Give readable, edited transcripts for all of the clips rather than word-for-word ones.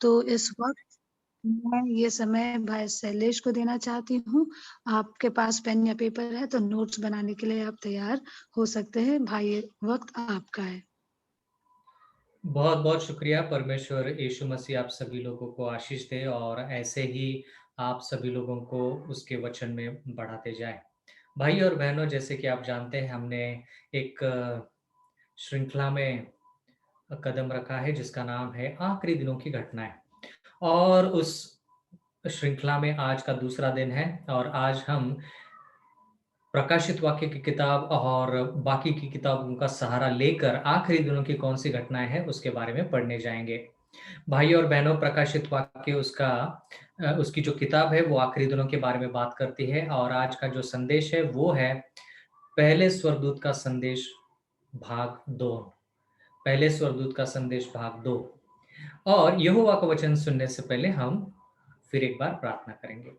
तो इस वक़्त मैं ये समय भाई शैलेश को देना चाहती हूँ। आपके पास पेन या पेपर है तो नोट्स बनाने के लिए आप तैयार हो सकते हैं। भाई ये वक़्त आपका है। बहुत-बहुत शुक्रिया। परमेश्वर यीशु मसीह आप सभी लोगों को आशीष दे और ऐसे ही आप सभी लोगों को उसके वचन में बढ़ाते जाएँ। भाई और बहनों, जैसे कि आप जानते हैं, हमने एक श्रृंखला में कदम रखा है जिसका नाम है आखिरी दिनों की घटनाएँ। और उस श्रृंखला में आज का दूसरा दिन है और आज हम प्रकाशित वाक्य की किताब और बाकी की किताबों का सहारा लेकर आखिरी दिनों की कौन-सी घटनाएँ हैं, उसके बारे में पढ़ने जाएँगे। भाई और बहनों, प्रकाशित वाक्य उसकी जो किताब है वो आखिरी दिनों के बारे में बात करती है और आज का जो संदेश है वो है पहले स्वर्गदूत का संदेश भाग 2। पहले स्वर्गदूत का संदेश भाग 2। और यहोवा का वचन सुनने से पहले हम फिर एक बार प्रार्थना करेंगे।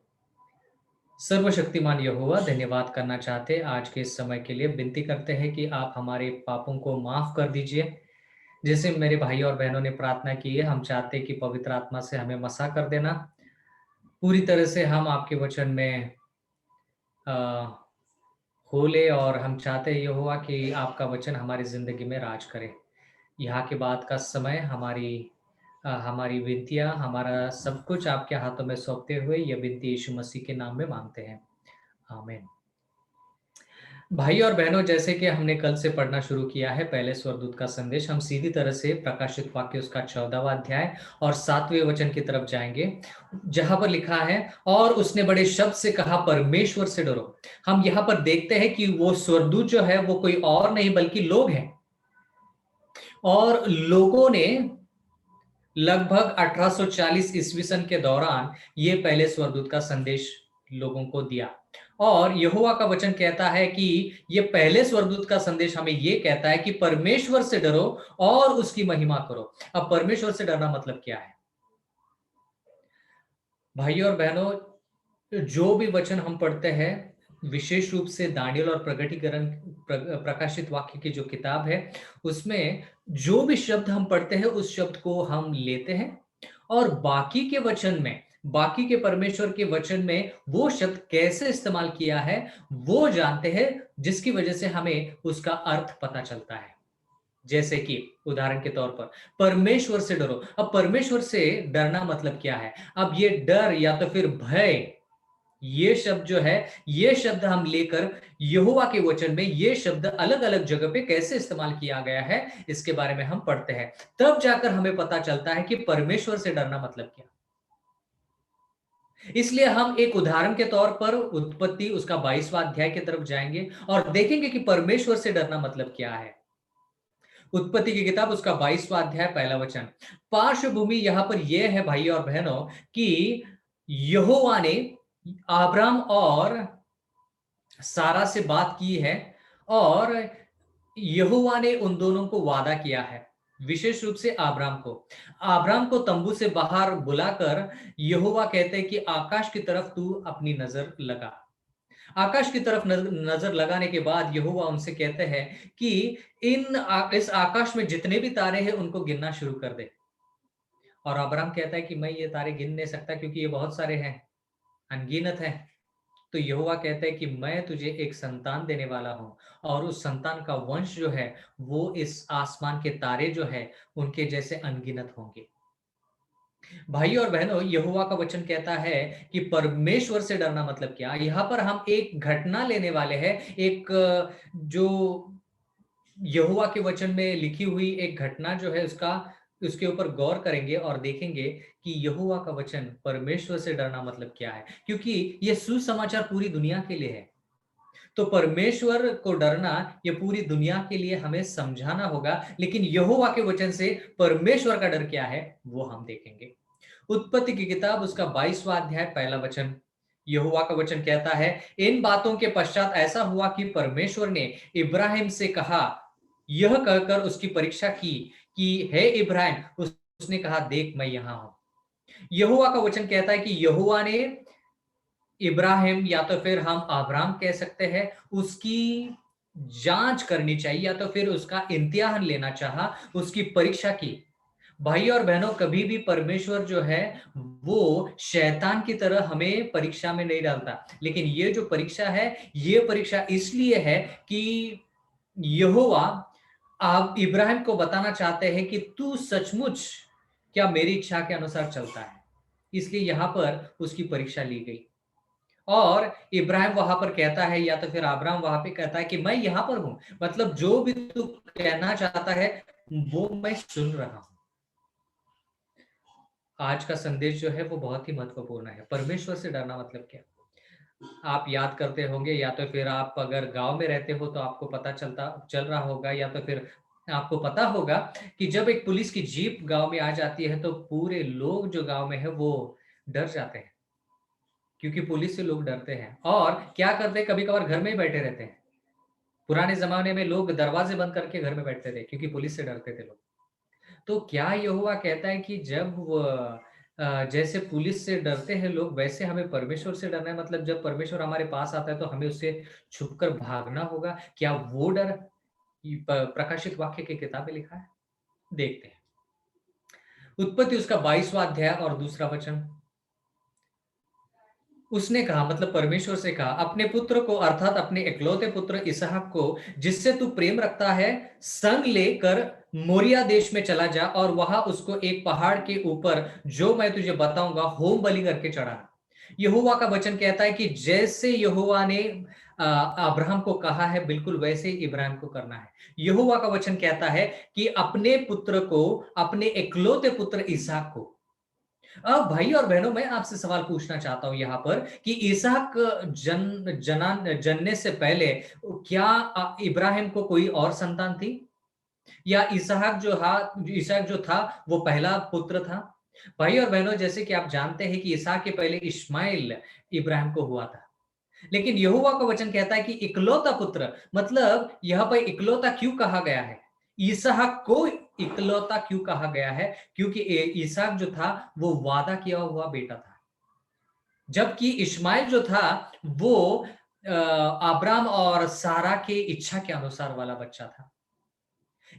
सर्वशक्तिमान यहोवा, धन्यवाद करना चाहते हैं आज के इस समय के लिए। विनती करते हैं कि आप हमारे पापों को माफ कर दीजिए। जैसे मेरे भाई और बहनों ने प्रार्थना की है, हम चाहते हैं कि पवित्र आत्मा से हमें मसा कर देना। पूरी तरह से हम आपके वचन में अ, खोले और हम चाहते हैं यहोवा कि आपका वचन हमारी ज़िंदगी में राज करे। यहाँ के बाद का समय हमारी विनतियाँ, हमारा सब कुछ आपके हाथों में सौंपते हुए यह विनती यीशु मसीह के नाम में माँगते हैं। आमीन। भाई और बहनों, जैसे कि हमने कल से पढ़ना शुरू किया है पहले स्वर्गदूत का संदेश, हम सीधी तरह से प्रकाशित वाक्य उसका 14वां अध्याय और 7वें वचन की तरफ जाएंगे, जहां पर लिखा है, और उसने बड़े शब्द से कहा, परमेश्वर से डरो। हम यहाँ पर देखते हैं कि वो स्वर्गदूत जो है वो कोई और नहीं बल्कि लोग हैं। और लोगों ने लगभग 1840 ईस्वी सन के दौरान ये पहले स्वर्गदूत का संदेश लोगों को दिया। और यहोवा का वचन कहता है कि ये पहले स्वर्गदूत का संदेश हमें ये कहता है कि परमेश्वर से डरो और उसकी महिमा करो। अब परमेश्वर से डरना मतलब क्या है? भाइयों और बहनों, जो भी वचन हम पढ़ते हैं, विशेष रूप से दानियल और प्रकटीकरण प्रकाशित वाक्य की जो किताब है, उसमें जो भी शब्द हम पढ़ते हैं उस शब्द को हम लेते हैं और बाकी के परमेश्वर के वचन में वो शब्द कैसे इस्तेमाल किया है वो जानते हैं, जिसकी वजह से हमें उसका अर्थ पता चलता है। जैसे कि उदाहरण के तौर पर परमेश्वर से डरो। अब परमेश्वर से डरना मतलब क्या है? अब ये डर या तो फिर भय, ये शब्द जो है, ये शब्द हम लेकर यहोवा के वचन में ये शब्द अलग-अलग जगह पे कैसे इस्तेमाल किया गया है, इसके बारे में हम पढ़ते हैं। तब जाकर हमें पता चलता है कि परमेश्वर से डरना मतलब क्या। इसलिए हम एक उदाहरण के तौर पर उत्पत्ति उसका 22वां अध्याय की तरफ जाएंगे और देखेंगे कि परमेश्वर से डरना मतलब क्या है। उत्पत्ति की किताब उसका 22वां अध्याय पहला वचन। पार्श्वभूमि यहां पर यह है भाई और बहनों कि यहोवा ने अब्राम और सारा से बात की है और यहोवा ने उन दोनों को वादा किया है, विशेष रूप से आब्राम को तंबू से बाहर बुलाकर यहोवा कहते हैं कि आकाश की तरफ तू अपनी नजर लगा। आकाश की तरफ नजर लगाने के बाद यहोवा उनसे कहते हैं कि इस आकाश में जितने भी तारे हैं उनको गिनना शुरू कर दे। और अब्राम कहता है कि मैं ये तारे गिन नहीं सकता क्योंकि ये बहुत सारे हैं, अनगिनत हैं। तो यहोवा कहता है कि मैं तुझे एक संतान देने वाला हूं और उस संतान का वंश जो है वो इस आसमान के तारे जो है उनके जैसे अनगिनत होंगे। भाई और बहनों, यहोवा का वचन कहता है कि परमेश्वर से डरना मतलब क्या। यहां पर हम एक घटना लेने वाले हैं, एक जो यहोवा के वचन में लिखी हुई एक घटना जो है उसके ऊपर गौर करेंगे और देखेंगे कि यहोवा का वचन परमेश्वर से डरना मतलब क्या है, क्योंकि यह सुसमाचार पूरी दुनिया के लिए है। तो परमेश्वर को डरना ये पूरी दुनिया के लिए हमें समझाना होगा, लेकिन यहोवा के वचन से परमेश्वर का डर क्या है वो हम देखेंगे। उत्पत्ति की किताब उसका 22वां अध्याय पहला वचन। यहोवा का वचन कहता है, इन बातों के पश्चात ऐसा हुआ कि परमेश्वर ने इब्राहिम से कहा, यह कहकर उसकी परीक्षा की कि हे इब्राहिम। उसने कहा, देख मैं यहां हूं। यहोवा का वचन कहता है कि यहोवा ने इब्राहिम, या तो फिर हम अब्राम कह सकते हैं, उसकी जांच करनी चाहिए या तो फिर उसका इम्तिहान लेना चाहा, उसकी परीक्षा की। भाई और बहनों, कभी भी परमेश्वर जो है वो शैतान की तरह हमें परीक्षा में नहीं डालता, लेकिन ये जो परीक्षा है, ये परीक्षा इसलिए है कि यहोवा आप इब्राहिम को बताना चाहते हैं कि तू सचमुच क्या मेरी इच्छा के अनुसार चलता है। इसलिए यहां पर उसकी परीक्षा ली गई। और इब्राहिम वहां पर कहता है, या तो फिर अब्राहम वहां पे कहता है कि मैं यहां पर हूं, मतलब जो भी तू कहना चाहता है वो मैं सुन रहा हूं। आज का संदेश जो है वो बहुत ही महत्वपूर्ण है। परमेश्वर से डरना मतलब क्या? आप याद करते होंगे, या तो फिर आप अगर गांव में रहते हो तो आपको पता चल रहा होगा, या तो फिर आपको पता होगा कि जब एक पुलिस की जीप गांव में आ जाती है तो पूरे लोग जो गांव में है वो डर जाते हैं, क्योंकि पुलिस से लोग डरते हैं। और क्या करते हैं, कभी कभार घर में ही बैठे रहते हैं। पुराने जमाने में लोग दरवाजे बंद करके घर में बैठते थे क्योंकि पुलिस से डरते थे लोग। तो क्या यहोवा कहता है कि जब जैसे पुलिस से डरते हैं लोग, वैसे हमें परमेश्वर से डरना है? मतलब जब परमेश्वर हमारे पास आता है तो हमें उससे छुपकर भागना होगा। क्या वो डर प्रकाशित वाक्य की किताब में लिखा है? देखते हैं। उत्पत्ति उसका 22वां अध्याय और दूसरा वचन। उसने कहा, मतलब परमेश्वर से कहा, अपने पुत्र को अर्थात अपने इकलौते पुत्र इसहाक को, जिससे तू प्रेम रखता है, संग लेकर मोरिया देश में चला जा और वहां उसको एक पहाड़ के ऊपर जो मैं तुझे बताऊंगा होम बलि करके चढ़ाना। यहोवा का वचन कहता है कि जैसे यहोवा ने अब्राहम को कहा है, बिल्कुल वैसे ही इब्राहिम को करना है। यहोवा का वचन कहता है कि अपने पुत्र को, अपने इकलौते पुत्र इसहाक को। अब भाई और बहनों, मैं आपसे सवाल पूछना चाहता हूं यहां पर कि इसहाक जनने से पहले क्या इब्राहिम को कोई और संतान थी, या इसहाक जो था वो पहला पुत्र था? भाई और बहनों, जैसे कि आप जानते हैं कि इसहाक के पहले इस्माइल इब्राहिम को हुआ था, लेकिन यहोवा का वचन कहता है कि इकलौता पुत्र, मतलब यहां पर इकलौता क्यों कहा गया है? इसहाक को इकलौता क्यों कहा गया है? क्योंकि इसहाक जो था वो वादा किया हुआ बेटा था, जबकि इस्माइल जो था वो अब्राम और सारा के इच्छा के अनुसार वाला बच्चा था।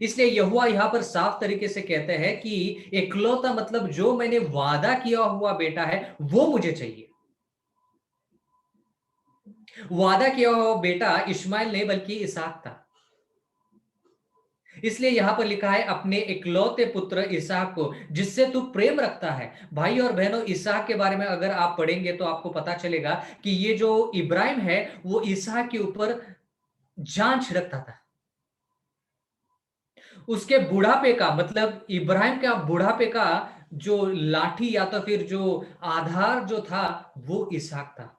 इसलिए यहोवा यहां पर साफ तरीके से कहते हैं कि इकलौता मतलब जो मैंने वादा किया हुआ बेटा है वो मुझे चाहिए। वादा किया हुआ बेटा इस्माइल नहीं बल्कि इसहाक था। इसलिए यहां पर लिखा है अपने इकलौते पुत्र इसहाक को, जिससे तू प्रेम रखता है। भाई और बहनों, इसहाक के बारे में अगर आप पढ़ेंगे तो आपको पता चलेगा कि ये जो इब्राहिम है वो इसहाक के ऊपर जान छिड़कता था। उसके बुढ़ापे का, मतलब इब्राहिम का बुढ़ापे का जो लाठी या तो फिर जो आधार जो था वो इसहाक था।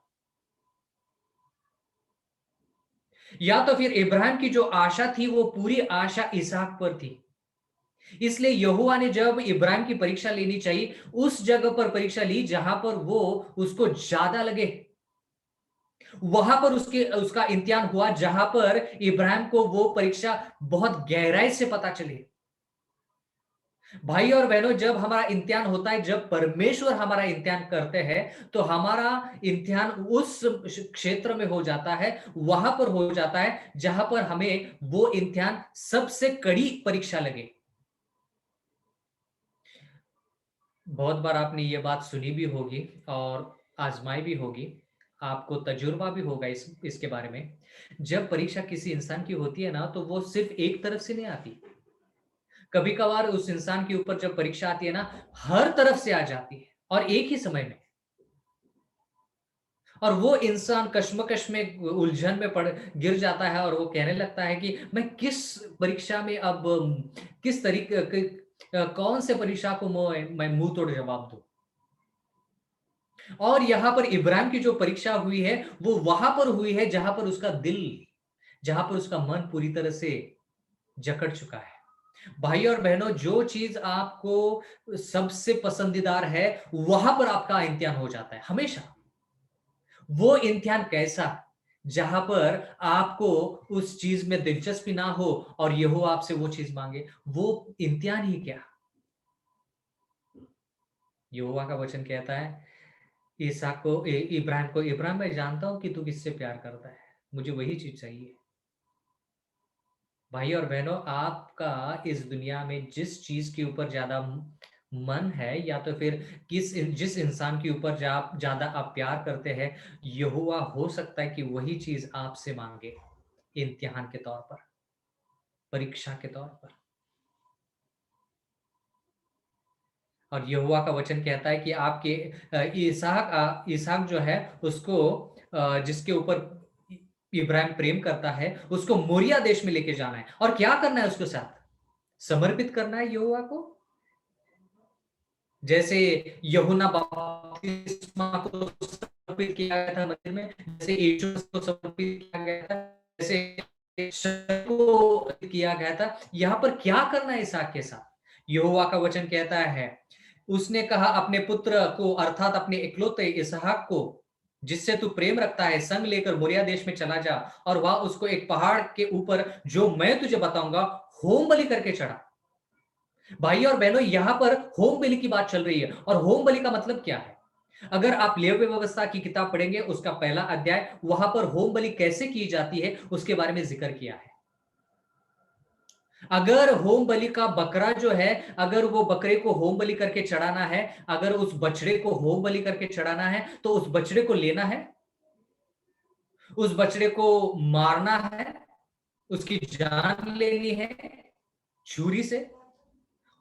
या तो फिर इब्राहिम की जो आशा थी वो पूरी आशा इसहाक पर थी। इसलिए यहोवा ने जब इब्राहिम की परीक्षा लेनी चाहिए, उस जगह पर परीक्षा ली जहां पर वो उसको ज्यादा लगे। वहां पर उसका इम्तिहान हुआ जहां पर इब्राहिम को वो परीक्षा बहुत गहराई से पता चले। भाई और बहनों, जब हमारा इम्तिहान होता है, जब परमेश्वर हमारा इम्तिहान करते हैं, तो हमारा इम्तिहान उस क्षेत्र में हो जाता है, वहां पर हो जाता है जहां पर हमें वो इम्तिहान सबसे कड़ी परीक्षा लगे। बहुत बार आपने ये बात सुनी भी होगी और आजमाई भी होगी, आपको तजुर्बा भी होगा इसके बारे में। जब परीक्षा किसी इंसान की होती है ना, तो वो सिर्फ एक तरफ से नहीं आती। कभी कभार उस इंसान के ऊपर जब परीक्षा आती है ना, हर तरफ से आ जाती है और एक ही समय में। और वो इंसान कश्मकश में, उलझन में पड़ गिर जाता है और वो कहने लगता है कि मैं किस परीक्षा में अब किस तरीके कौन से परीक्षा को मैं मुंह तोड़ जवाब दूं। और यहां पर इब्राहिम की जो परीक्षा हुई है वो वहां पर हुई है जहां पर उसका दिल, जहां पर उसका मन पूरी तरह से जकड़ चुका है। भाई और बहनों, जो चीज आपको सबसे पसंदीदार है वहां पर आपका इम्तिहान हो जाता है हमेशा। वो इम्तिहान कैसा, जहां पर आपको उस चीज में दिलचस्पी ना हो और यहोवा आपसे वो चीज मांगे, वो इम्तिहान ही क्या। यहोवा का वचन कहता है इसहाक को, इब्राहिम को, इब्राहिम मैं जानता हूं कि तू किससे प्यार करता है, मुझे वही चीज चाहिए। भाई और बहनों, आपका इस दुनिया में जिस चीज के ऊपर ज्यादा मन है या तो फिर जिस इंसान के ऊपर ज्यादा आप प्यार करते हैं, यहोवा हो सकता है कि वही चीज आपसे मांगे इम्तिहान के तौर पर, परीक्षा के तौर पर। और यहोवा का वचन कहता है कि आपके इसहाक जो है उसको, जिसके ऊपर इब्राहिम प्रेम करता है, उसको मोरिया देश में लेके जाना है। और क्या करना है उसके साथ? समर्पित करना है यहोवा को। जैसे यूहन्ना बपतिस्मा को समर्पित किया गया था मंदिर में, जैसे यीशु को समर्पित किया गया था, जैसे को किया गया था, यहाँ पर क्या करना है इसहाक के साथ? यहोवा का वचन कहता है, उसने कहा अपने पुत्र को अर्थात अपने इकलौते इसहाक को जिससे तू प्रेम रखता है संग लेकर मोरिया देश में चला जा और वहां उसको एक पहाड़ के ऊपर जो मैं तुझे बताऊंगा होम बलि करके चढ़ा। भाई और बहनों, यहां पर होम बलि की बात चल रही है। और होम बलि का मतलब क्या है? अगर आप लेवी व्यवस्था की किताब पढ़ेंगे, उसका पहला अध्याय, वहां पर होम बलि कैसे की जाती है उसके बारे में जिक्र किया है। अगर होम बलि का बकरा जो है, अगर वो बकरे को होम बलि करके चढ़ाना है, अगर उस बछड़े को होम बलि करके चढ़ाना है, तो उस बछड़े को लेना है, उस बछड़े को मारना है, उसकी जान लेनी है छुरी से।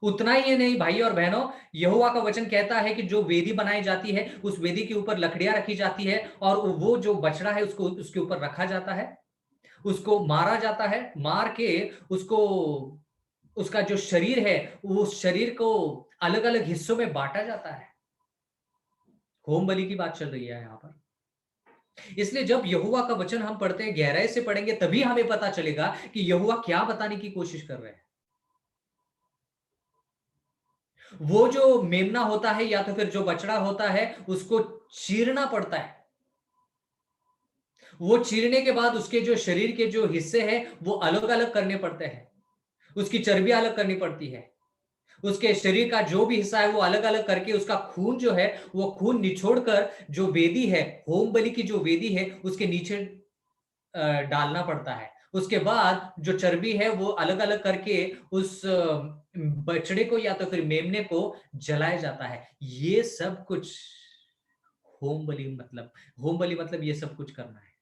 उतना ही नहीं भाई और बहनों, यहोवा का वचन कहता है कि जो वेदी बनाई जाती है, उस वेदी के ऊपर लकड़ियां रखी जाती है और वो जो बछड़ा है उसको उसके ऊपर रखा जाता है, उसको मारा जाता है, मार के उसको, उसका जो शरीर है उस शरीर को अलग अलग हिस्सों में बांटा जाता है। होम बलि की बात चल रही है यहां पर। इसलिए जब यहोवा का वचन हम पढ़ते हैं, गहराई से पढ़ेंगे, तभी हमें पता चलेगा कि यहोवा क्या बताने की कोशिश कर रहे हैं। वो जो मेमना होता है या तो फिर जो बछड़ा होता है, उसको चीरना पड़ता है। वो चीरने के बाद उसके जो शरीर के जो हिस्से हैं वो अलग अलग करने पड़ते हैं, उसकी चर्बी अलग करनी पड़ती है, उसके शरीर का जो भी हिस्सा है वो अलग अलग करके उसका खून जो है वो खून निचोड़कर जो वेदी है, होम बलि की जो वेदी है, उसके नीचे डालना पड़ता है। उसके बाद जो चर्बी है वो अलग अलग करके उस बछड़े को या तो फिर मेमने को जलाया जाता है। ये सब कुछ होम बलि मतलब ये सब कुछ करना है।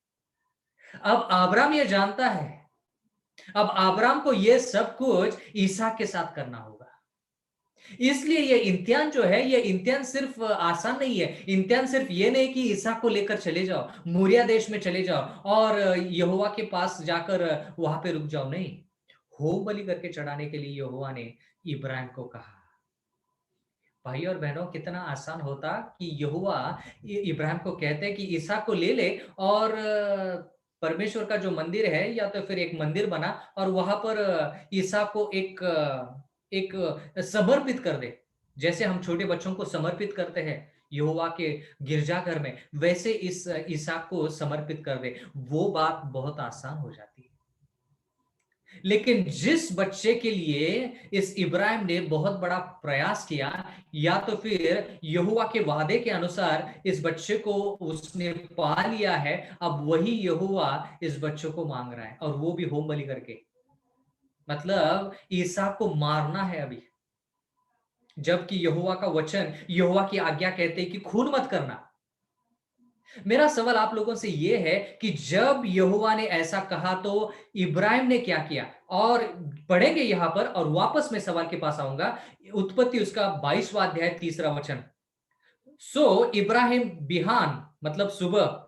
अब आब्राम ये जानता है, अब आब्राम को ये सब कुछ ईसा के साथ करना होगा। इसलिए ये इम्तिहान जो है, ये इम्तिहान सिर्फ आसान नहीं है। इम्तिहान सिर्फ ये नहीं कि ईसा को लेकर चले जाओ, मोरिया देश में चले जाओ और यहोवा के पास जाकर वहां पे रुक जाओ, नहीं। होम बलि करके चढ़ाने के लिए यहोवा ने इब्राहिम को कहा। भाई और बहनों, कितना आसान होता कि यहोवा इब्राहिम को कहते कि ईसा को ले ले और परमेश्वर का जो मंदिर है या तो फिर एक मंदिर बना और वहां पर ईसा को एक समर्पित कर दे। जैसे हम छोटे बच्चों को समर्पित करते हैं यहोवा के गिरजाघर में, वैसे इस ईसा को समर्पित कर दे। वो बात बहुत आसान हो जाती है। लेकिन जिस बच्चे के लिए इस इब्राहिम ने बहुत बड़ा प्रयास किया, या तो फिर यहोवा के वादे के अनुसार इस बच्चे को उसने पा लिया है, अब वही यहोवा इस बच्चे को मांग रहा है, और वो भी होम बलि करके। मतलब ईसा को मारना है अभी, जबकि यहोवा का वचन, यहोवा की आज्ञा कहते हैं कि खून मत करना। मेरा सवाल आप लोगों से यह है कि जब यहोवा ने ऐसा कहा तो इब्राहिम ने क्या किया? और पढ़ेंगे यहां पर और वापस मैं सवाल के पास आऊंगा। उत्पत्ति उसका 22वां अध्याय 3रा वचन। सो इब्राहिम बिहान मतलब सुबह,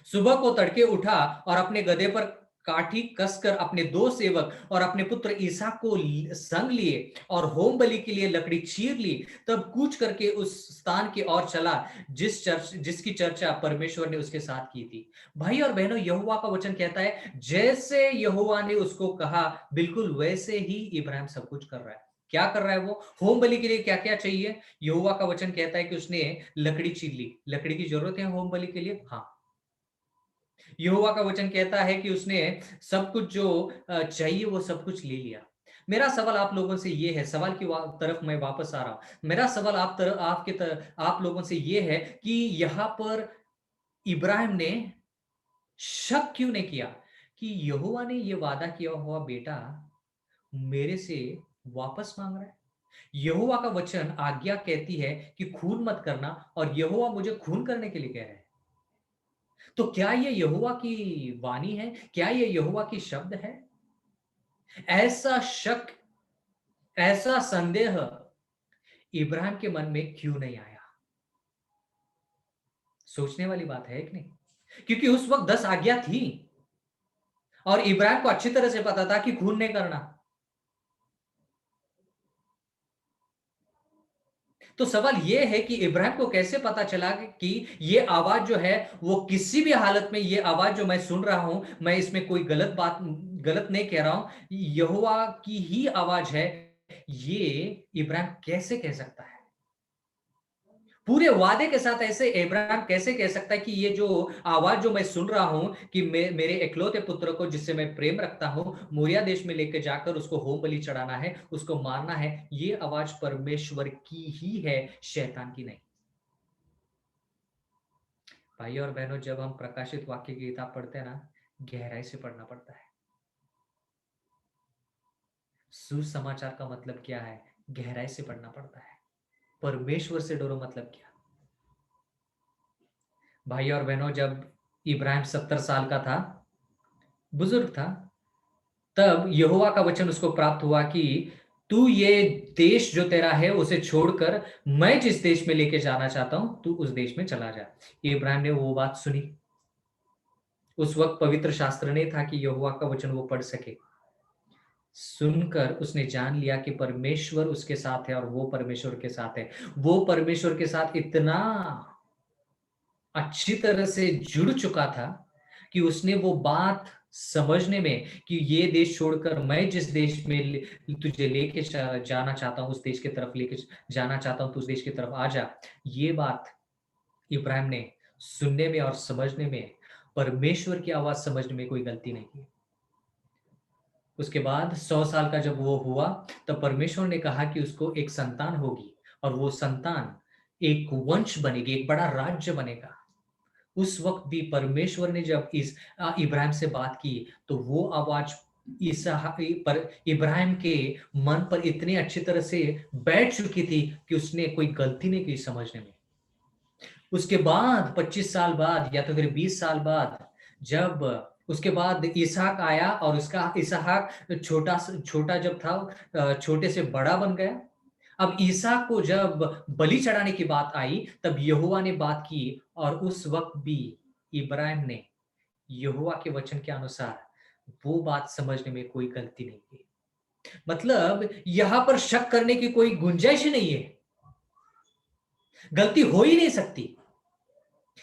सुबह को तड़के उठा और अपने गधे पर काठी कसकर अपने दो सेवक और अपने पुत्र ईसाक को संग लिए और होम बलि के लिए लकड़ी चीर ली। तब कूच करके उस स्थान की ओर चला जिसकी चर्चा परमेश्वर ने उसके साथ की थी। भाई और बहनों, यहोवा का वचन कहता है जैसे यहोवा ने उसको कहा, बिल्कुल वैसे ही इब्राहिम सब कुछ कर रहा है। क्या कर रहा है वो? होम बलि के लिए क्या क्या चाहिए? यहोवा का वचन कहता है कि उसने लकड़ी चीर ली। लकड़ी की जरूरत है होम बलि के लिए, हाँ। यहोवा का वचन कहता है कि उसने सब कुछ जो चाहिए वो सब कुछ ले लिया। मेरा सवाल आप लोगों से ये है, सवाल की तरफ मैं वापस आ रहा हूं। मेरा सवाल आप लोगों से ये है कि यहां पर इब्राहिम ने शक क्यों नहीं किया कि यहोवा ने ये वादा किया हुआ बेटा मेरे से वापस मांग रहा है? यहोवा का वचन आज्ञा कहती है कि खून मत करना, और यहोवा मुझे खून करने के लिए कह रहे हैं। तो क्या ये यहोवा की वाणी है? क्या ये यहोवा की शब्द है? ऐसा शक, ऐसा संदेह इब्राहिम के मन में क्यों नहीं आया? सोचने वाली बात है कि नहीं? क्योंकि उस वक्त 10 आज्ञा थी और इब्राहिम को अच्छी तरह से पता था कि खून नहीं करना। तो सवाल यह है कि इब्राहिम को कैसे पता चला कि ये आवाज जो है वो किसी भी हालत में, ये आवाज जो मैं सुन रहा हूं, मैं इसमें कोई गलत नहीं कह रहा हूं, यहोवा की ही आवाज है, ये इब्राहिम कैसे कह सकता है? पूरे वादे के साथ ऐसे इब्राहिम कैसे कह सकता है कि ये जो आवाज जो मैं सुन रहा हूं कि मेरे इकलौते पुत्र को जिससे मैं प्रेम रखता हूं, मोरिया देश में लेकर जाकर उसको होम बलि चढ़ाना है, उसको मारना है, ये आवाज परमेश्वर की ही है, शैतान की नहीं। भाई और बहनों, जब हम प्रकाशित वाक्य की किताब पढ़ते हैं ना, गहराई से पढ़ना पड़ता है। सुसमाचार का मतलब क्या है? गहराई से पढ़ना पड़ता है। परमेश्वर से डरो मतलब क्या? भाई और बहनों, जब इब्राहिम 70 साल का था, बुजुर्ग था, तब यहोवा का वचन उसको प्राप्त हुआ कि तू ये देश जो तेरा है उसे छोड़कर मैं जिस देश में लेके जाना चाहता हूं, तू उस देश में चला जा। इब्राहिम ने वो बात सुनी। उस वक्त पवित्र शास्त्र नहीं था कि यहोवा का वचन वो पढ़ सके। सुनकर उसने जान लिया कि परमेश्वर उसके साथ है और वो परमेश्वर के साथ है। वो परमेश्वर के साथ इतना अच्छी तरह से जुड़ चुका था कि उसने वो बात समझने में कि ये देश छोड़कर मैं जिस देश में तुझे लेके जाना चाहता हूं, उस देश की तरफ लेके जाना चाहता हूं, तो उस देश की तरफ आ जा, ये बात इब्राहिम ने सुनने में और समझने में, परमेश्वर की आवाज समझने में कोई गलती नहीं की। उसके बाद 100 साल का जब वो हुआ, तब परमेश्वर ने कहा कि उसको एक संतान होगी और वो संतान एक वंश बनेगी, एक बड़ा राज्य बनेगा। उस वक्त भी परमेश्वर ने जब इब्राहिम से बात की, तो वो आवाज पर इब्राहिम के मन पर इतनी अच्छी तरह से बैठ चुकी थी कि उसने कोई गलती नहीं की समझने में। उसके बाद 25 साल बाद या तो फिर 20 साल बाद, जब उसके बाद इसहाक आया और उसका इसहाक छोटा छोटा जब था, छोटे से बड़ा बन गया। अब ईसा को जब बलि चढ़ाने की बात आई, तब यहोवा ने बात की और उस वक्त भी इब्राहिम ने यहोवा के वचन के अनुसार वो बात समझने में कोई गलती नहीं की। मतलब यहां पर शक करने की कोई गुंजाइश ही नहीं है, गलती हो ही नहीं सकती।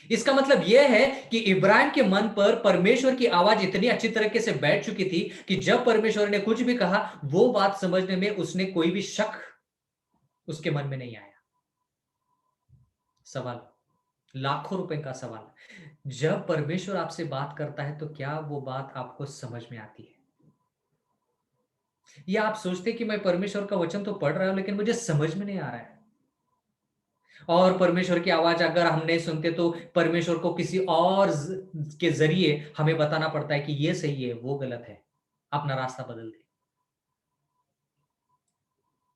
इसका मतलब यह है कि इब्राहिम के मन पर परमेश्वर की आवाज इतनी अच्छी तरीके से बैठ चुकी थी कि जब परमेश्वर ने कुछ भी कहा, वो बात समझने में उसने कोई भी शक उसके मन में नहीं आया। सवाल, लाखों रुपए का सवाल, जब परमेश्वर आपसे बात करता है तो क्या वो बात आपको समझ में आती है? या आप सोचते कि मैं परमेश्वर का वचन तो पढ़ रहा हूं लेकिन मुझे समझ में नहीं आ रहा है? और परमेश्वर की आवाज अगर हम नहीं सुनते तो परमेश्वर को किसी और के जरिए हमें बताना पड़ता है कि ये सही है, वो गलत है, अपना रास्ता बदल दे।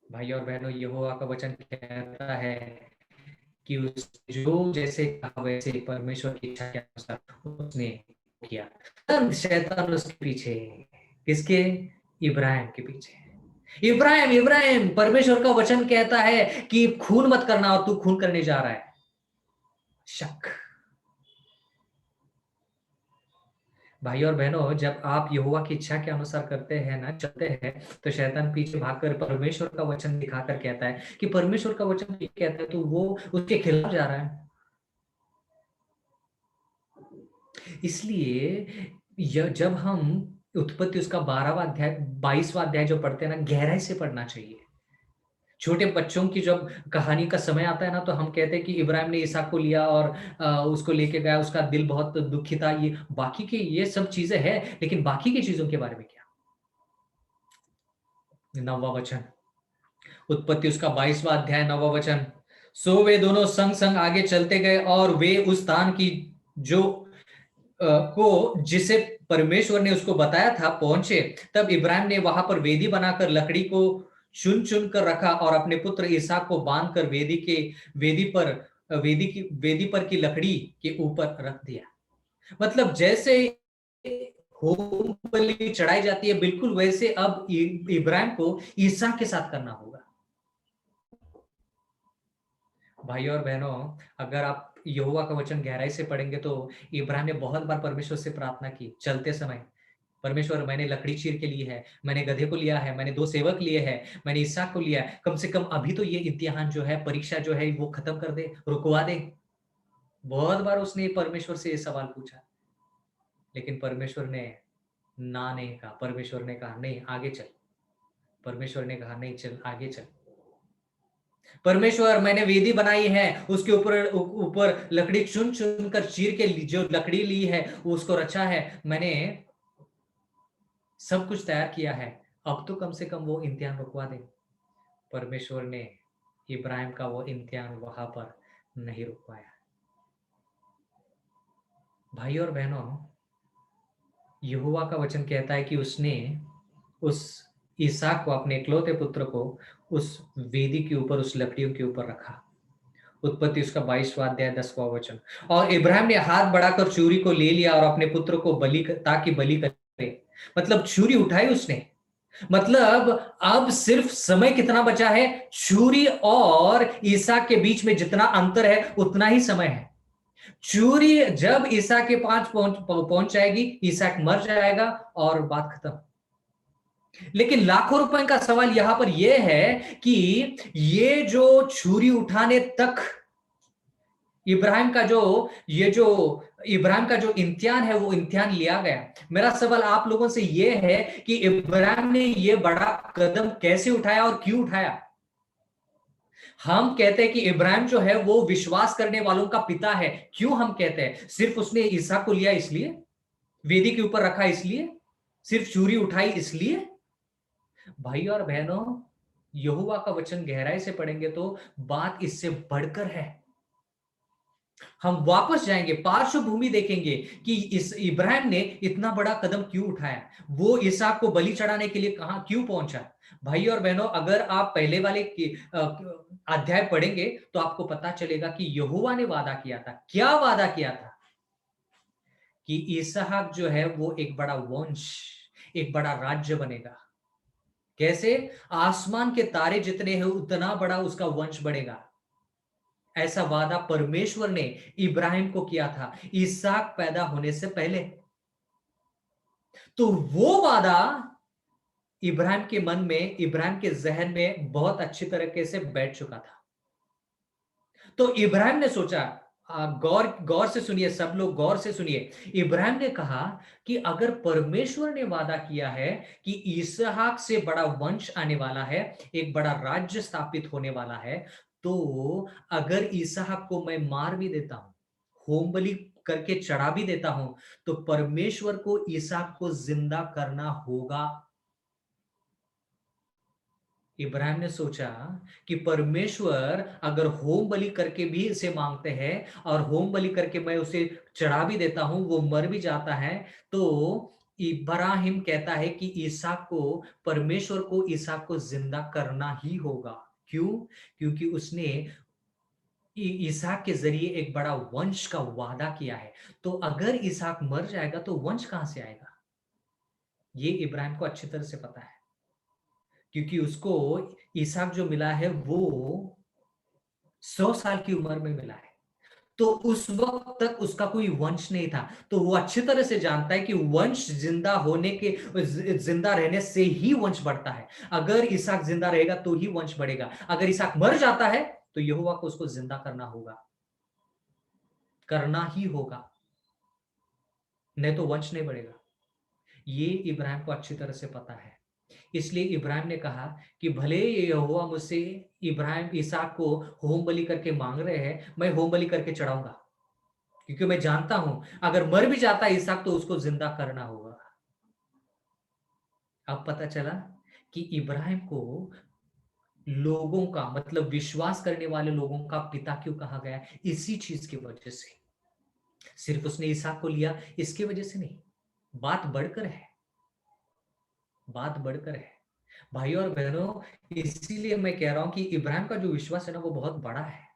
भाई और बहनों, यहोवा का वचन कहता है कि उस जो जैसे कहा वैसे परमेश्वर की इच्छा के अनुसार उसने किया। तब शैतान उसके पीछे, किसके? इब्राहिम के पीछे। इब्राहिम इब्राहिम, परमेश्वर का वचन कहता है कि खून मत करना और तू खून करने जा रहा है। शक। भाई और बहनों, जब आप यहोवा की इच्छा के अनुसार करते हैं ना, चलते हैं, तो शैतान पीछे भागकर परमेश्वर का वचन दिखाकर कहता है कि परमेश्वर का वचन ये कहता है, तो वो उसके खिलाफ जा रहा है। इसलिए जब हम उत्पत्ति उसका 12वां अध्याय 22वां अध्याय जो पढ़ते हैं ना, गहराई से पढ़ना चाहिए। छोटे बच्चों की जब कहानी का समय आता है ना, तो हम कहते हैं कि इब्राहिम ने इसहाक को लिया और उसको लेके गया, उसका दिल बहुत दुखी था, ये बाकी की ये सब चीजें हैं, लेकिन बाकी की चीजों के बारे में क्या? 9वां वचन, उत्पत्ति उसका 22वां अध्याय 9वां वचन, सो वे दोनों संग संग आगे चलते गए और वे उस स्थान की जो को जिसे परमेश्वर ने उसको बताया था पहुंचे। तब इब्राहिम ने वहां पर वेदी बनाकर लकड़ी को चुन चुन कर रखा और अपने पुत्र इसहाक को बांध कर वेदी पर की लकड़ी के ऊपर रख दिया। मतलब जैसे होम बलि चढ़ाई जाती है, बिल्कुल वैसे अब इब्राहिम को इसहाक के साथ करना होगा। भाइयों और बहनों, अगर आप यहोवा का वचन गहराई से पढ़ेंगे तो इब्राहिम ने बहुत बार परमेश्वर से प्रार्थना की चलते समय, परमेश्वर मैंने लकड़ी चीर के लिए है, मैंने गधे को लिया है, मैंने 2 सेवक लिए हैं, मैंने इसहाक को लिया है, कम से कम अभी तो ये इम्तिहान जो है, परीक्षा जो है वो खत्म कर दे, रुकवा दे। बहुत बार उसने परमेश्वर से ये सवाल पूछा, लेकिन परमेश्वर ने ना नहीं कहा। परमेश्वर ने कहा नहीं आगे चल। परमेश्वर ने कहा नहीं चल आगे चल। परमेश्वर मैंने वेदी बनाई है, उसके ऊपर ऊपर लकड़ी चुन चुन कर चीर के जो लकड़ी ली है उसको रचा है, मैंने सब कुछ तैयार किया है, अब तो कम से कम वो इम्तिहान रुकवा दे। परमेश्वर ने इब्राहिम का वो इम्तिहान वहां पर नहीं रुकवाया। भाई और बहनों, यहोवा का वचन कहता है कि उसने उस इसहाक को, अपने इकलौते पुत्र को, उस वेदी के ऊपर, उस लकड़ियों के ऊपर रखा। उत्पत्ति उसका 22वां अध्याय 10वां वचन। और इब्राहिम ने हाथ बढ़ाकर चूरी को ले लिया और अपने पुत्र को ताकि बलि करे। मतलब छुरी उठाई उसने। मतलब अब सिर्फ समय कितना बचा है, छुरी और ईसा के बीच में जितना अंतर है उतना ही समय है। छुरी जब ईसा के पास पहुंच जाएगी, ईसा मर जाएगा और बात खत्म। लेकिन लाखों रुपए का सवाल यहां पर यह है कि ये जो छुरी उठाने तक इब्राहिम का जो इम्तिहान है वो इम्तिहान लिया गया। मेरा सवाल आप लोगों से यह है कि इब्राहिम ने यह बड़ा कदम कैसे उठाया और क्यों उठाया। हम कहते हैं कि इब्राहिम जो है वो विश्वास करने वालों का पिता है। क्यों हम कहते हैं? सिर्फ उसने इसहाक को लिया इसलिए, वेदी के ऊपर रखा इसलिए, सिर्फ चूरी उठाई इसलिए? भाई और बहनों, यहोवा का वचन गहराई से पढ़ेंगे तो बात इससे बढ़कर है। हम वापस जाएंगे, पार्श्वभूमि देखेंगे कि इस इब्राहिम ने इतना बड़ा कदम क्यों उठाया, वो इसहाक को बलि चढ़ाने के लिए कहां क्यों पहुंचा। भाई और बहनों, अगर आप पहले वाले अध्याय पढ़ेंगे तो आपको पता चलेगा कि यहोवा ने वादा किया था। क्या वादा किया था? कि इसहाक जो है वो एक बड़ा वंश, एक बड़ा राज्य बनेगा। कैसे? आसमान के तारे जितने हैं उतना बड़ा उसका वंश बढ़ेगा। ऐसा वादा परमेश्वर ने इब्राहिम को किया था इसहाक पैदा होने से पहले। तो वो वादा इब्राहिम के मन में, इब्राहिम के जहन में बहुत अच्छी तरीके से बैठ चुका था। तो इब्राहिम ने सोचा, गौर गौर से सुनिए, सब लोग गौर से सुनिए। इब्राहिम ने कहा कि अगर परमेश्वर ने वादा किया है कि इसहाक से बड़ा वंश आने वाला है, एक बड़ा राज्य स्थापित होने वाला है, तो अगर इसहाक को मैं मार भी देता हूं, होम बलि करके चढ़ा भी देता हूं, तो परमेश्वर को इसहाक को जिंदा करना होगा। इब्राहिम ने सोचा कि परमेश्वर अगर होम बलि करके भी इसे मांगते हैं और होम बलि करके मैं उसे चढ़ा भी देता हूं, वो मर भी जाता है, तो इब्राहिम कहता है कि इसहाक को, परमेश्वर को इसहाक को जिंदा करना ही होगा। क्यों? क्योंकि उसने इसहाक के जरिए एक बड़ा वंश का वादा किया है। तो अगर इसहाक मर जाएगा तो वंश कहां से आएगा? ये इब्राहिम को अच्छी तरह से पता है, क्योंकि उसको इसहाक जो मिला है वो 100 साल की उम्र में मिला है। तो उस वक्त तक उसका कोई वंश नहीं था। तो वो अच्छी तरह से जानता है कि वंश जिंदा रहने से ही वंश बढ़ता है। अगर इसहाक जिंदा रहेगा तो ही वंश बढ़ेगा। अगर इसहाक मर जाता है तो यहोवा को उसको जिंदा करना होगा, करना ही होगा, नहीं तो वंश नहीं बढ़ेगा। ये इब्राहिम को अच्छी तरह से पता है। इसलिए इब्राहिम ने कहा कि भले यहोवा मुझसे इब्राहिम इसहाक को होम बलि करके मांग रहे हैं, मैं होम बलि करके चढ़ाऊंगा, क्योंकि मैं जानता हूं अगर मर भी जाता है इसहाक तो उसको जिंदा करना होगा। अब पता चला कि इब्राहिम को लोगों का, मतलब विश्वास करने वाले लोगों का पिता क्यों कहा गया, इसी चीज की वजह से। सिर्फ उसने इसहाक को लिया इसकी वजह से नहीं, बात बढ़कर है, बात बढ़कर है। भाई और बहनों, इसीलिए मैं कह रहा हूं कि इब्राहिम का जो विश्वास है ना, वो बहुत बड़ा है।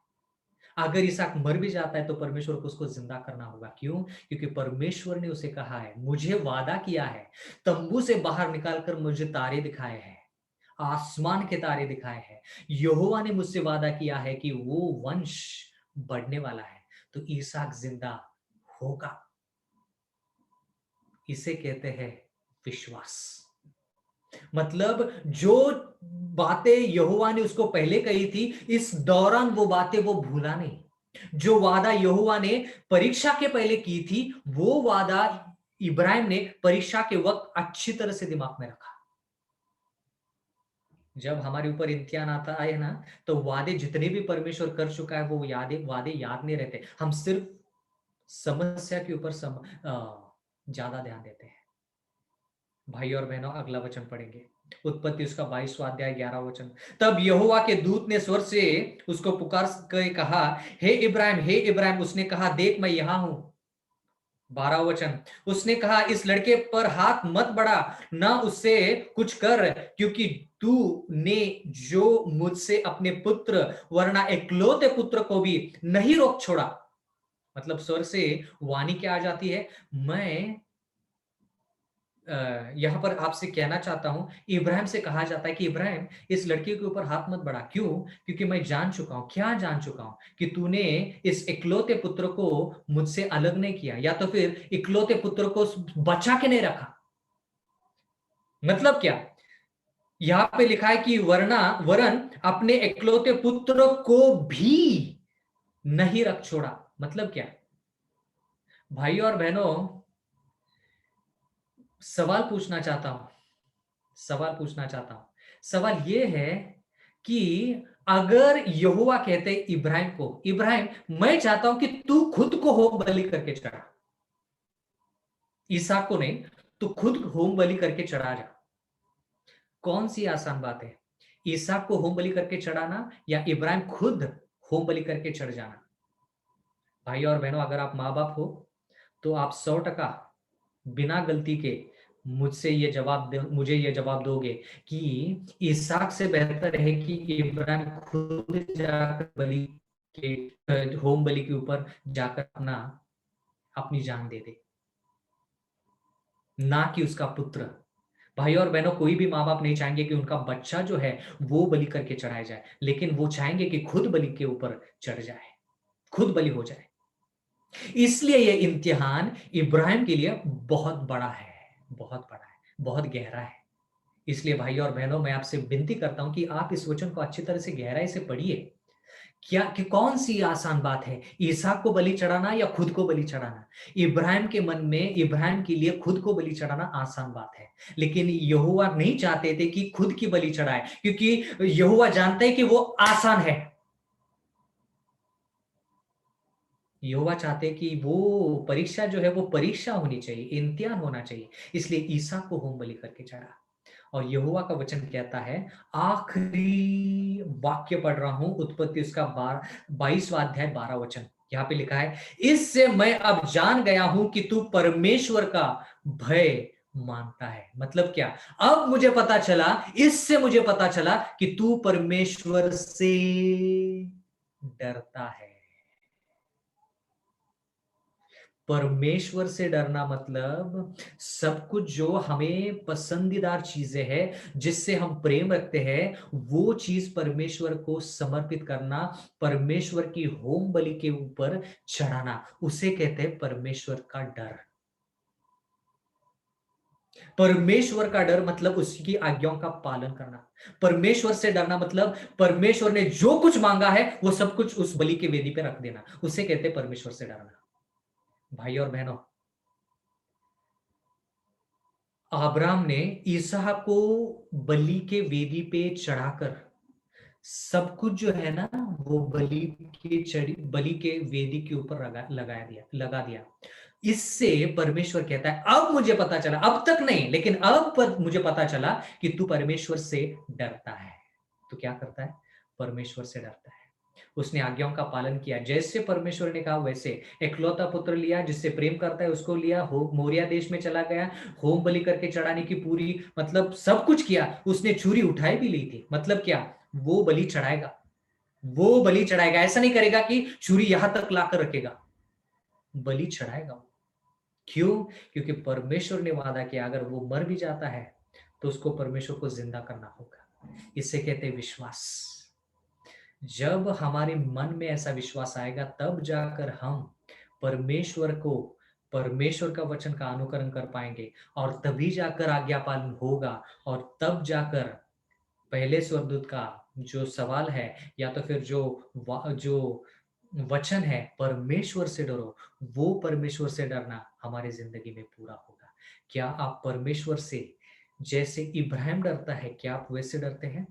अगर इसहाक मर भी जाता है तो परमेश्वर को उसको जिंदा करना होगा। क्यों? क्योंकि परमेश्वर ने उसे कहा है, मुझे वादा किया है, तंबू से बाहर निकालकर मुझे तारे दिखाए हैं, आसमान के तारे दिखाए हैं। यहोवा ने मुझसे वादा किया है कि वो वंश बढ़ने वाला है, तो इसहाक जिंदा होगा। इसे कहते हैं विश्वास। मतलब जो बातें यहोवा ने उसको पहले कही थी, इस दौरान वो बातें वो भूला नहीं। जो वादा यहोवा ने परीक्षा के पहले की थी, वो वादा इब्राहिम ने परीक्षा के वक्त अच्छी तरह से दिमाग में रखा। जब हमारे ऊपर इम्तिहान आता है ना, तो वादे जितने भी परमेश्वर कर चुका है, वो वादे याद नहीं रहते। हम सिर्फ समस्या के ऊपर ज्यादा ध्यान देते हैं। भाई और बहनों, अगला वचन पढ़ेंगे, उत्पत्ति उसका 22वां अध्याय 11वां वचन। तब यहोवा के दूत ने स्वर से उसको पुकार के कहा, हे इब्राहिम, हे इब्राहिम। उसने कहा, देख मैं यहां हूं। 12वां वचन, उसने कहा, इस लड़के पर हाथ मत बढ़ा, ना उससे कुछ कर, क्योंकि तू ने जो मुझसे अपने पुत्र वरना इकलौते पुत्र को भी नहीं रोक छोड़ा। मतलब स्वर से वाणी क्या आ जाती है? मैं यहां पर आपसे कहना चाहता हूं, इब्राहिम से कहा जाता है कि इब्राहिम, इस लड़के के ऊपर हाथ मत बढ़ा। क्यों? क्योंकि मैं जान चुका हूं। क्या जान चुका हूं? कि तूने इस इकलौते पुत्र को मुझसे अलग नहीं किया, या तो फिर इकलौते पुत्र को बचा के नहीं रखा। मतलब क्या? यहां पे लिखा है कि वरन अपने इकलौते पुत्र को भी नहीं रख छोड़ा। मतलब क्या? भाई और बहनों, सवाल पूछना चाहता हूं, सवाल पूछना चाहता हूं। सवाल यह है कि अगर यहोवा कहते इब्राहिम को, इब्राहिम मैं चाहता हूं कि तू खुद को होम बलि करके चढ़ा, इसहाक को नहीं, तू खुद होम बलि करके चढ़ा जा, कौन सी आसान बात है? इसहाक को होम बलि करके चढ़ाना या इब्राहिम खुद होम बलि करके चढ़ जाना? भाई और बहनों, अगर आप माँ बाप हो तो आप 100% बिना गलती के मुझे ये जवाब दोगे कि इसहाक से बेहतर है कि इब्राहिम खुद जाकर बलि के होम बलि के ऊपर जाकर अपनी जान दे दे, ना कि उसका पुत्र। भाई और बहनों, कोई भी माँ बाप नहीं चाहेंगे कि उनका बच्चा जो है वो बलि करके चढ़ाया जाए, लेकिन वो चाहेंगे कि खुद बलि के ऊपर चढ़ जाए, खुद बलि हो जाए। इसलिए यह इम्तिहान इब्राहिम के लिए बहुत बड़ा है, बहुत बड़ा है, बहुत गहरा है। इसलिए भाई और बहनों, मैं आपसे विनती करता हूं कि आप इस वचन को अच्छी तरह से गहराई से पढ़िए। क्या कि कौन सी आसान बात है, इसहाक को बलि चढ़ाना या खुद को बलि चढ़ाना? इब्राहिम के मन में, इब्राहिम के लिए खुद को बलि चढ़ाना आसान बात है, लेकिन यहोवा नहीं चाहते थे कि खुद की बलि चढ़ाए, क्योंकि यहोवा जानते हैं कि वो आसान है। यहोवा चाहते कि वो परीक्षा जो है वो परीक्षा होनी चाहिए, इम्तिहान होना चाहिए। इसलिए इसहाक को होम बलि करके चढ़ा। और यहोवा का वचन कहता है, आखिरी वाक्य पढ़ रहा हूं, उत्पत्ति उसका 22वां अध्याय 12वां वचन। यहाँ पे लिखा है, इससे मैं अब जान गया हूं कि तू परमेश्वर का भय मानता है। मतलब क्या? अब मुझे पता चला, इससे मुझे पता चला कि तू परमेश्वर से डरता है। परमेश्वर से डरना मतलब सब कुछ जो हमें पसंदीदार चीजें हैं, जिससे हम प्रेम रखते हैं, वो चीज परमेश्वर को समर्पित करना, परमेश्वर की होम बलि के ऊपर चढ़ाना, उसे कहते हैं परमेश्वर का डर। परमेश्वर का डर मतलब उसकी आज्ञाओं का पालन करना। परमेश्वर से डरना मतलब परमेश्वर ने जो कुछ मांगा है वो सब कुछ उस बलि की वेदी पे रख देना, उसे कहते हैं परमेश्वर से डरना। भाई और बहनों, अब्राहम ने इसहाक को बलि के वेदी पे चढ़ाकर सब कुछ जो है ना, वो बलि के वेदी के ऊपर लगा दिया। इससे परमेश्वर कहता है, अब मुझे पता चला, अब तक नहीं लेकिन मुझे पता चला कि तू परमेश्वर से डरता है। तो क्या करता है? परमेश्वर से डरता है। उसने आज्ञाओं का पालन किया, जैसे परमेश्वर ने कहा वैसे। एकलौता पुत्र लिया, जिससे प्रेम करता है उसको लिया, हो मोरिया देश में चला गया, होम बलि करके चढ़ाने की पूरी मतलब सब कुछ किया। उसने छुरी उठाई भी ली थी, मतलब क्या, वो बलि चढ़ाएगा, वो बलि चढ़ाएगा। ऐसा नहीं करेगा कि छुरी यहां तक लाकर रखेगा, बलि चढ़ाएगा वो। क्यों? क्योंकि परमेश्वर ने वादा किया अगर वो मर भी जाता है तो उसको परमेश्वर को जिंदा करना होगा। इसे कहते हैं विश्वास। जब हमारे मन में ऐसा विश्वास आएगा तब जाकर हम परमेश्वर को, परमेश्वर का वचन का अनुकरण कर पाएंगे, और तभी जाकर आज्ञा पालन होगा। और तब जाकर पहले स्वर्गदूत का जो सवाल है, या तो फिर जो वचन है परमेश्वर से डरो, वो परमेश्वर से डरना हमारी जिंदगी में पूरा होगा। क्या आप परमेश्वर से जैसे इब्राहिम डरता है, क्या आप वैसे डरते हैं?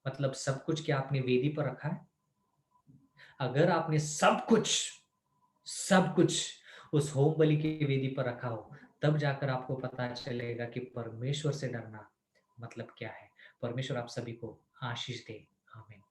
मतलब सब कुछ क्या आपने वेदी पर रखा है? अगर आपने सब कुछ उस होम बलि की वेदी पर रखा हो, तब जाकर आपको पता चलेगा कि परमेश्वर से डरना मतलब क्या है। परमेश्वर आप सभी को आशीष दे। आमीन।